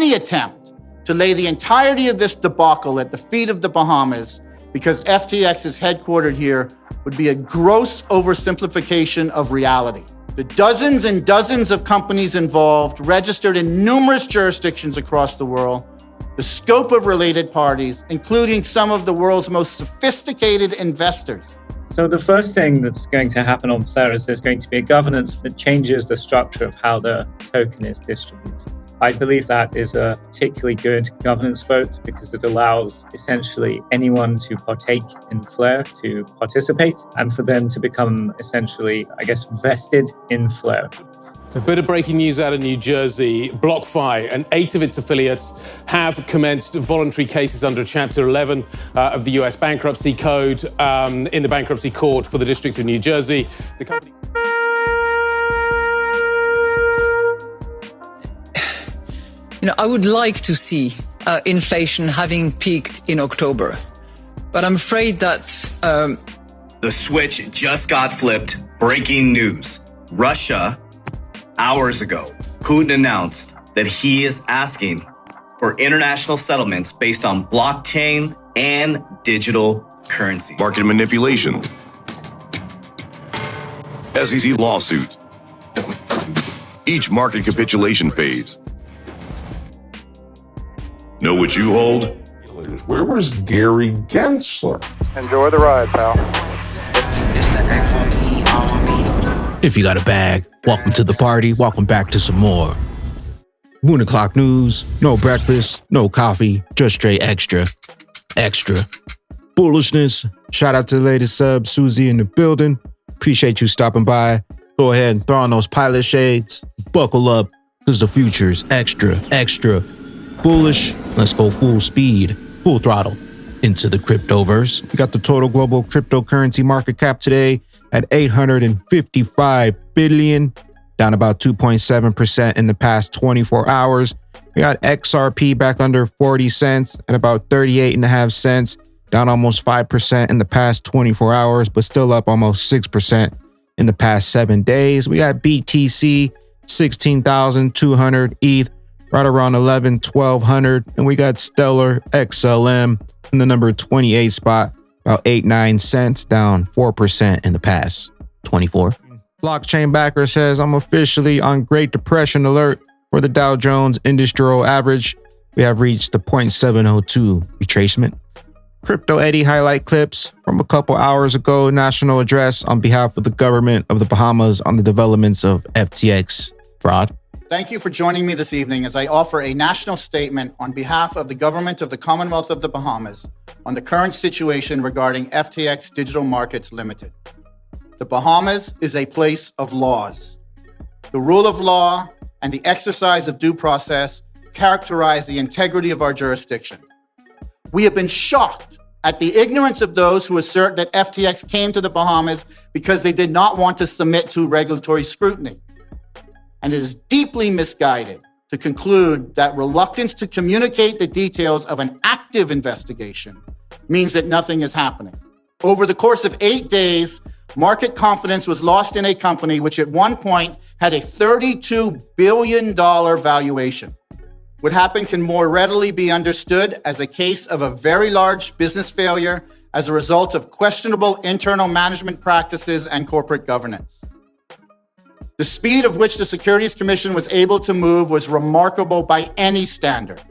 Any attempt to lay the entirety of this debacle at the feet of the Bahamas because FTX is headquartered here would be a gross oversimplification of reality. The dozens and dozens of companies involved, registered in numerous jurisdictions across the world, the scope of related parties, including some of the world's most sophisticated investors. So the first thing that's going to happen on Flare is there's going to be a governance that changes the structure of how the token is distributed. I believe that is a particularly good governance vote because it allows essentially anyone to partake in Flare to participate and for them to become essentially, vested in Flare. A bit of breaking news out of New Jersey. BlockFi and 8 of its affiliates have commenced voluntary cases under Chapter 11 of the US Bankruptcy Code in the Bankruptcy Court for the District of New Jersey. The company... I would like to see inflation having peaked in October, but I'm afraid that... The switch just got flipped. Breaking news. Russia... Hours ago, Putin announced that he is asking for international settlements based on blockchain and digital currency. Market manipulation. SEC lawsuit. Each market capitulation phase. Know what you hold? Where was Gary Gensler? Enjoy the ride, pal. It's the XRP. If you got a bag, welcome to the party. Welcome back to some more 1 o'clock news. No breakfast, no coffee, just straight extra bullishness. Shout out to the latest sub, Susie in the building. Appreciate you stopping by. Go ahead and throw on those pilot shades. Buckle up, because the future's extra bullish. Let's go full speed, full throttle into the cryptoverse. We got the total global cryptocurrency market cap today at 855 billion, down about 2.7% in the past 24 hours. We got XRP back under 40 cents at about 38.5 cents, down almost 5% in the past 24 hours, but still up almost 6% in the past 7 days. We got BTC, 16,200 ETH, right around 1200, and we got Stellar XLM in the number 28 spot, about 89 cents, down 4% in the past 24. Blockchain backer says, I'm officially on Great Depression alert for the Dow Jones Industrial Average. We have reached the 0.702 retracement. Crypto Eddie highlight clips from a couple hours ago, national address on behalf of the government of the Bahamas on the developments of FTX fraud. Thank you for joining me this evening as I offer a national statement on behalf of the government of the Commonwealth of the Bahamas on the current situation regarding FTX Digital Markets Limited. The Bahamas is a place of laws. The rule of law and the exercise of due process characterize the integrity of our jurisdiction. We have been shocked at the ignorance of those who assert that FTX came to the Bahamas because they did not want to submit to regulatory scrutiny. And it is deeply misguided to conclude that reluctance to communicate the details of an active investigation means that nothing is happening. Over the course of 8 days, market confidence was lost in a company which at one point had a $32 billion valuation. What happened can more readily be understood as a case of a very large business failure as a result of questionable internal management practices and corporate governance. The speed of which the Securities Commission was able to move was remarkable by any standard.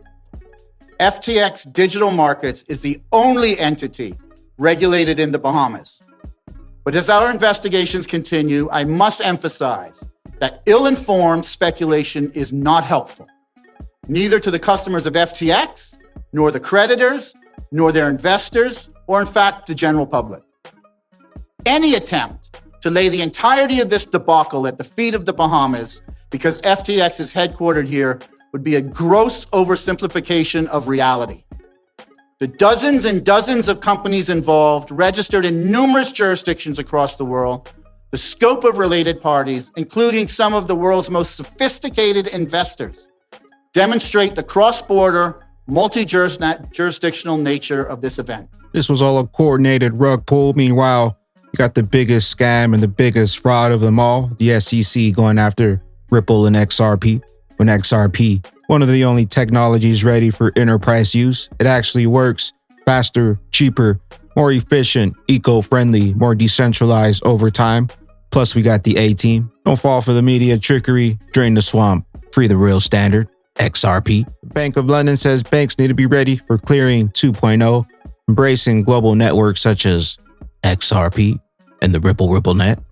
FTX Digital Markets is the only entity regulated in the Bahamas. But as our investigations continue, I must emphasize that ill-informed speculation is not helpful, neither to the customers of FTX, nor the creditors, nor their investors, or in fact, the general public. Any attempt to lay the entirety of this debacle at the feet of the Bahamas because FTX is headquartered here would be a gross oversimplification of reality. The dozens and dozens of companies involved, registered in numerous jurisdictions across the world, the scope of related parties, including some of the world's most sophisticated investors, demonstrate the cross-border, multi-jurisdictional nature of this event. This was all a coordinated rug pull. Meanwhile, you got the biggest scam and the biggest fraud of them all, the SEC going after Ripple and XRP, when XRP one of the only technologies ready for enterprise use. It actually works faster, cheaper, more efficient, eco-friendly, more decentralized over time. Plus, we got the A-team. Don't fall for the media trickery. Drain the swamp. Free the real standard. XRP. The Bank of London says banks need to be ready for clearing 2.0, embracing global networks such as XRP and the RippleNet.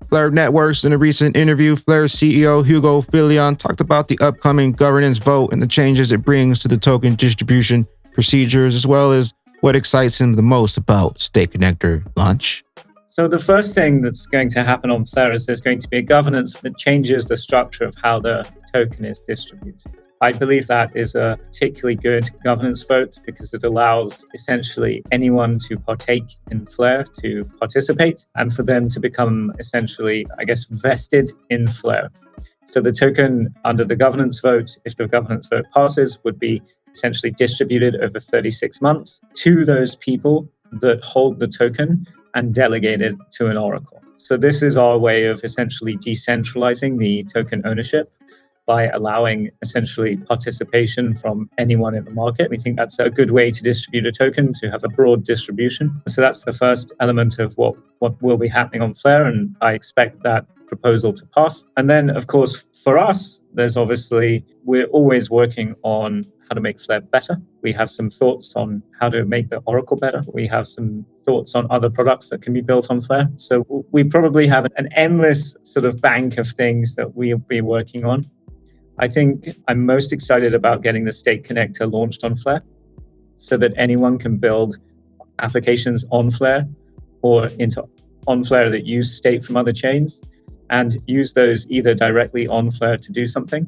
Flare Networks. In a recent interview, Flare's CEO Hugo Filion talked about the upcoming governance vote and the changes it brings to the token distribution procedures, as well as what excites him the most about State Connector launch. So the first thing that's going to happen on Flare is there's going to be a governance that changes the structure of how the token is distributed. I believe that is a particularly good governance vote because it allows essentially anyone to partake in Flare to participate and for them to become essentially, vested in Flare. So the token under the governance vote, if the governance vote passes, would be essentially distributed over 36 months to those people that hold the token and delegated to an oracle. So this is our way of essentially decentralizing the token ownership by allowing essentially participation from anyone in the market. We think that's a good way to distribute a token, to have a broad distribution. So that's the first element of what will be happening on Flare, and I expect that proposal to pass. And then, of course, for us, we're always working on how to make Flare better. We have some thoughts on how to make the Oracle better. We have some thoughts on other products that can be built on Flare. So we probably have an endless sort of bank of things that we'll be working on. I think I'm most excited about getting the State Connector launched on Flare so that anyone can build applications on Flare or on Flare that use state from other chains and use those either directly on Flare to do something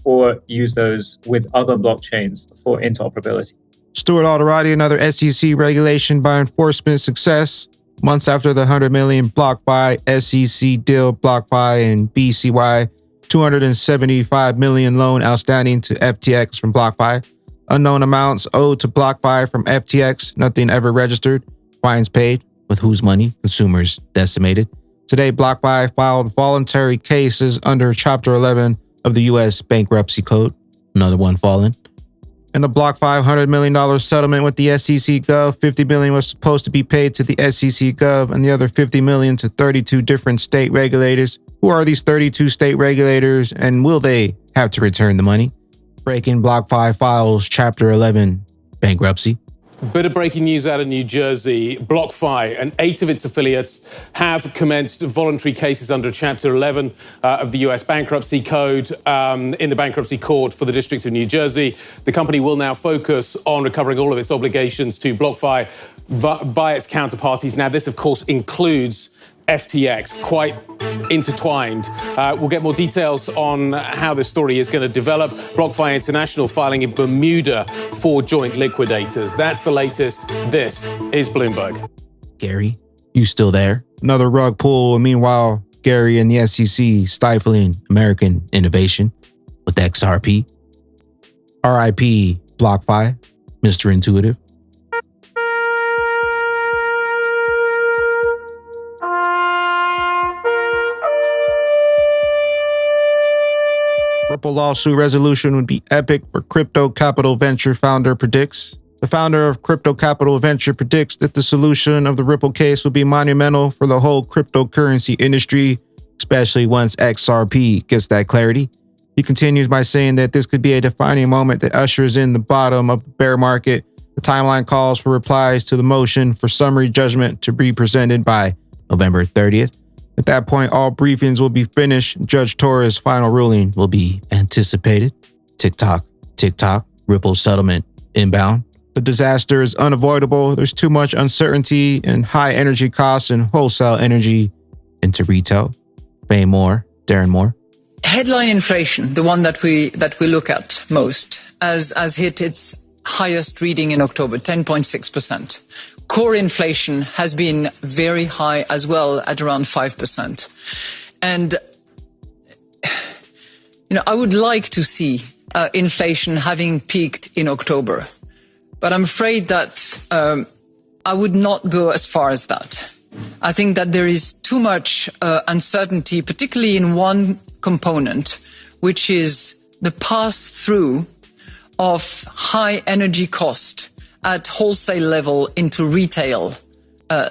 or use those with other blockchains for interoperability. Stuart Alderati, another SEC regulation by enforcement success. Months after the $100 million BlockFi SEC deal, BlockFi and BCY, $275 million loan outstanding to FTX from BlockFi. Unknown amounts owed to BlockFi from FTX, nothing ever registered. Fines paid, with whose money? Consumers decimated. Today, BlockFi filed voluntary cases under Chapter 11 of the U.S. Bankruptcy Code. Another one fallen. And the BlockFi $100 million settlement with the SEC Gov, $50 million was supposed to be paid to the SEC Gov and the other $50 million to 32 different state regulators. Who are these 32 state regulators and will they have to return the money? Breaking BlockFi files Chapter 11 bankruptcy. Bit of breaking news out of New Jersey. BlockFi and 8 of its affiliates have commenced voluntary cases under Chapter 11 of the US Bankruptcy Code in the Bankruptcy Court for the District of New Jersey. The company will now focus on recovering all of its obligations to BlockFi by its counterparties. Now, this, of course, includes FTX, quite intertwined. We'll get more details on how this story is going to develop. BlockFi International filing in Bermuda for joint liquidators. That's the latest. This is Bloomberg. Gary, you still there? Another rug pull, and meanwhile, Gary and the SEC stifling American innovation with XRP. RIP BlockFi, Mr. Intuitive. Ripple lawsuit resolution would be epic for Crypto Capital Venture founder predicts. The founder of Crypto Capital Venture predicts that the solution of the Ripple case will be monumental for the whole cryptocurrency industry, especially once XRP gets that clarity. He continues by saying that this could be a defining moment that ushers in the bottom of the bear market. The timeline calls for replies to the motion for summary judgment to be presented by November 30th. At that point, all briefings will be finished. Judge Torres' final ruling will be anticipated. TikTok, Ripple settlement inbound. The disaster is unavoidable. There's too much uncertainty and high energy costs and wholesale energy into retail. Pay more, Darren Moore. Headline inflation, the one that we look at most, has hit its highest reading in October, 10.6%. Core inflation has been very high as well at around 5%. And, I would like to see inflation having peaked in October, but I'm afraid that I would not go as far as that. I think that there is too much uncertainty, particularly in one component, which is the pass-through of high energy cost at wholesale level into retail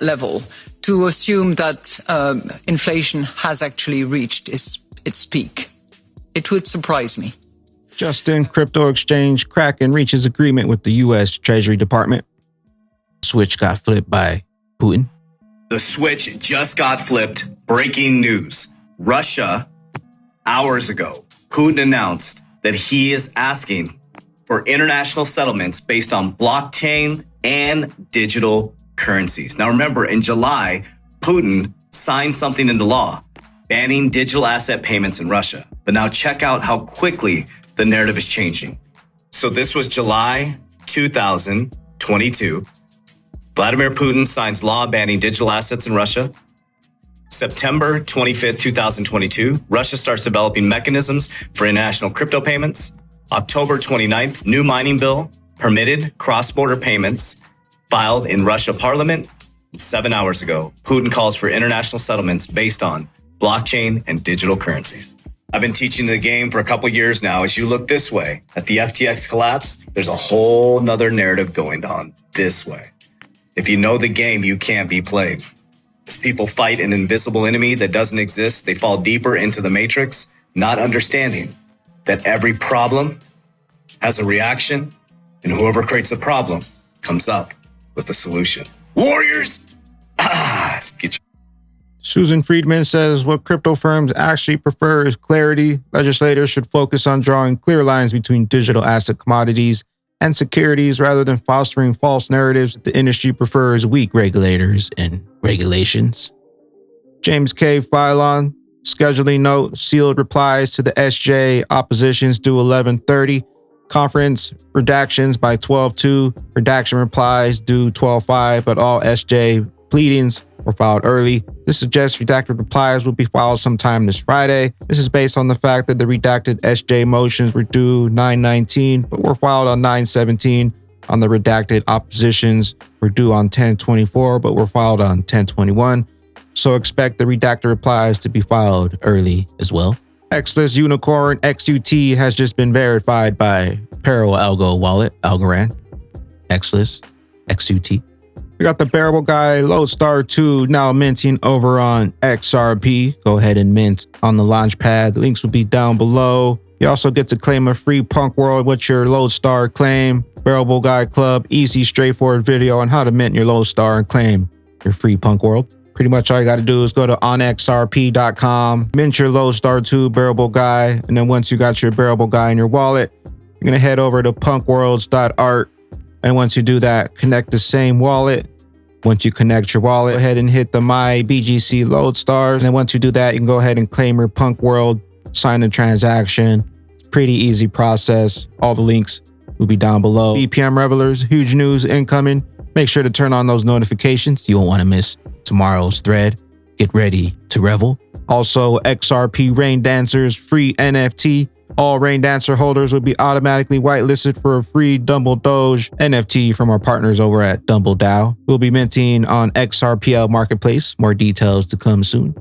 level to assume that inflation has actually reached its peak. It would surprise me. Justin, crypto exchange Kraken reaches agreement with the U.S. Treasury Department. Switch got flipped by Putin. The switch just got flipped. Breaking news. Russia, hours ago, Putin announced that he is asking for international settlements based on blockchain and digital currencies. Now remember, in July, Putin signed something into law, banning digital asset payments in Russia. But now check out how quickly the narrative is changing. So this was July 2022. Vladimir Putin signs law banning digital assets in Russia. September 25th, 2022, Russia starts developing mechanisms for international crypto payments. October 29th, new mining bill permitted cross-border payments filed in Russia parliament. 7 hours ago, Putin calls for international settlements based on blockchain and digital currencies. I've been teaching the game for a couple years now. As you look this way at the FTX collapse, there's a whole nother narrative going on this way. If you know the game, you can't be played. As people fight an invisible enemy that doesn't exist, they fall deeper into the matrix, not understanding that every problem has a reaction, and whoever creates a problem comes up with a solution. Warriors! Susan Friedman says what crypto firms actually prefer is clarity. Legislators should focus on drawing clear lines between digital asset commodities and securities rather than fostering false narratives. The industry prefers weak regulators and regulations. James K. Philon, scheduling note, sealed replies to the SJ oppositions due 11:30. Conference redactions by 12:2. Redaction replies due 12:5, but all SJ pleadings were filed early. This suggests redacted replies will be filed sometime this Friday. This is based on the fact that the redacted SJ motions were due 9/19, but were filed on 9/17. On the redacted oppositions were due on 10/24, but were filed on 10/21. So expect the redacted replies to be filed early as well. XLIST Unicorn XUT has just been verified by Peril Algo Wallet, Algorand. XLIST XUT. We got the Bearable Guy Lodestar 2 now minting over on XRP. Go ahead and mint on the launchpad. Links will be down below. You also get to claim a free Punk World with your Lodestar claim. Bearable Guy Club, easy, straightforward video on how to mint your Lodestar and claim your free Punk World. Pretty much all you got to do is go to onxrp.com, mint your Lodestar 2 Bearable Guy, and then once you got your Bearable Guy in your wallet, you're going to head over to punkworlds.art. And once you do that, connect the same wallet. Once you connect your wallet, go ahead and hit the My BGC Lodestars. And then once you do that, you can go ahead and claim your Punk World, sign the transaction. It's a pretty easy process. All the links will be down below. BPM Revelers, huge news incoming. Make sure to turn on those notifications. You won't want to miss tomorrow's thread. Get ready to revel. Also, XRP Rain Dancers free NFT. All Rain Dancer holders will be automatically whitelisted for a free Dumble Doge NFT from our partners over at Dumble DAO. We'll be minting on XRPL Marketplace. More details to come soon.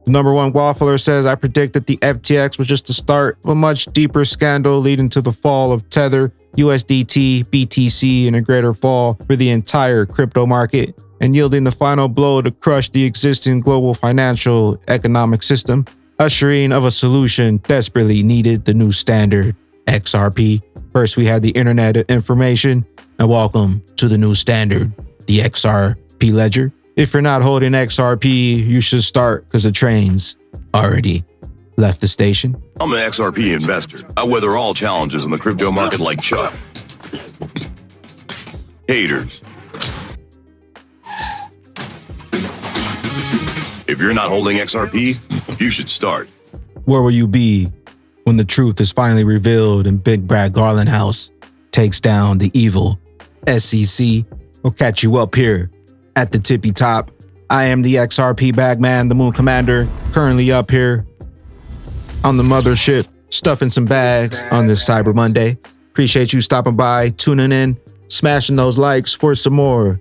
The number one waffler says, I predict that the FTX was just the start of a much deeper scandal leading to the fall of Tether, USDT, BTC, and a greater fall for the entire crypto market, and yielding the final blow to crush the existing global financial economic system. Ushering of a solution desperately needed, the new standard, XRP. First, we had the Internet of Information, and welcome to the new standard, the XRP Ledger. If you're not holding XRP, you should start because the train's already left the station. I'm an XRP investor. I weather all challenges in the crypto market like Chuck. Haters. If you're not holding XRP, you should start. Where will you be when the truth is finally revealed and Big Brad Garland House takes down the evil SEC? We'll catch you up here at the tippy top. I am the XRP Bagman, the Moon Commander, currently up here on the mothership, stuffing some bags on this Cyber Monday. Appreciate you stopping by, tuning in, smashing those likes for some more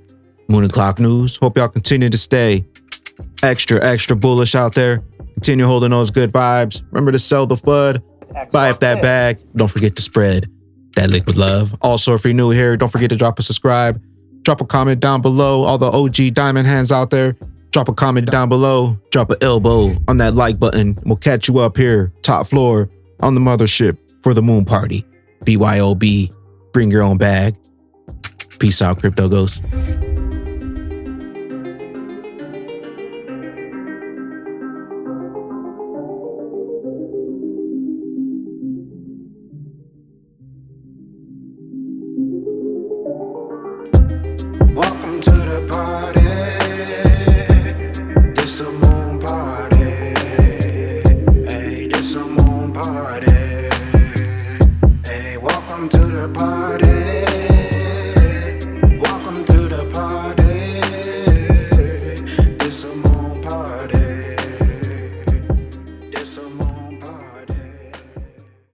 Moon and Clock news. Hope y'all continue to stay extra bullish out there. Continue holding those good vibes. Remember to sell the FUD Buy up that bag. Don't forget to spread that liquid love. Also, if you're new here, don't forget to drop a subscribe. Drop a comment down below. All the OG diamond hands out there, drop a comment down below. Drop an elbow on that like button. We'll catch you up here, top floor, on the mothership for the moon party. BYOB. Bring your own bag. Peace out, Crypto Ghost.